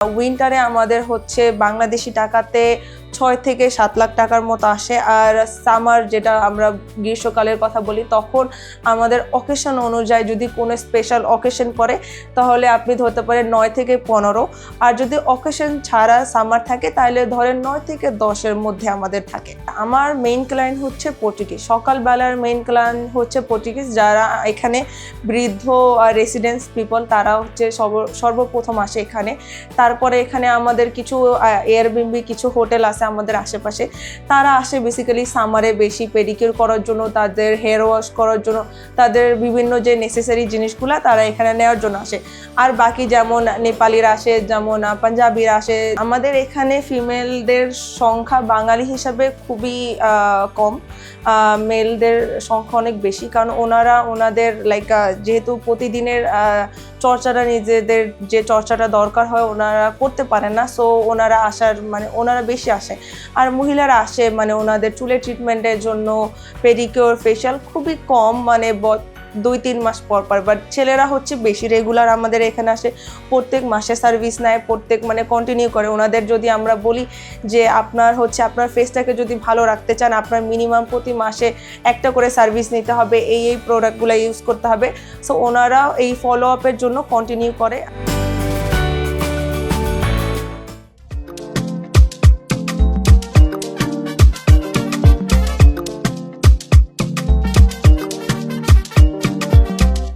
উইন্টারে আমাদের হচ্ছে বাংলাদেশি টাকাতে 6 থেকে 7 লাখ টাকার মতো আসে। আর সামার যেটা আমরা গ্রীষ্মকালের কথা বলি, তখন আমাদের অকেশন অনুযায়ী যদি কোনো স্পেশাল অকেশন পড়ে তাহলে আপনি ধরতে পারেন 9 থেকে 15। আর যদি অকেশন ছাড়া সামার থাকে তাহলে ধরেন 9 থেকে 10-এর মধ্যে আমাদের থাকে। আমার মেইন ক্লায়েন্ট হচ্ছে পর্তুগিজ। সকালবেলার মেইন ক্লায়েন্ট হচ্ছে পর্তুগিজ, যারা এখানে বৃদ্ধ আর রেসিডেন্স পিপল, তারা হচ্ছে সর্বপ্রথম আসে এখানে। তারপরে এখানে আমাদের কিছু এয়ারবিএনবি, কিছু হোটেল আছে আমাদের আশেপাশে, তারা আসে বেসিক্যালি সামারে বেশি পেডিকিউর করার জন্য, তাদের হেয়ার ওয়াশ করার জন্য, তাদের বিভিন্ন যে নেসেসারি জিনিসগুলো তারা এখানে নেওয়ার জন্য আসে। আর বাকি যেমন নেপালিরা আসে, যেমন পাঞ্জাবিরা আসে। আমাদের এখানে ফিমেলদের সংখ্যা বাঙালি হিসাবে খুবই কম, মেলদের সংখ্যা অনেক বেশি, কারণ ওনাদের যেহেতু প্রতিদিনের চর্চাটা, নিজেদের যে চর্চাটা দরকার হয় ওনারা করতে পারেন না, সো ওনারা বেশি আসে। আর মহিলারা আসে ওনাদের চুলের ট্রিটমেন্টের জন্য, পেডিকিউর, ফেশিয়াল খুবই কম, 2-3 মাস পর পর। বাট ছেলেরা হচ্ছে বেশি রেগুলার আমাদের এখানে আসে, প্রত্যেক মাসে সার্ভিস নেয়, প্রত্যেক কন্টিনিউ করে। ওনাদের যদি আমরা বলি যে আপনার ফেসটাকে যদি ভালো রাখতে চান, আপনার মিনিমাম প্রতি মাসে একটা করে সার্ভিস নিতে হবে, এই প্রোডাক্টগুলো ইউজ করতে হবে, সো ওনারা এই ফলো আপের জন্য কন্টিনিউ করে।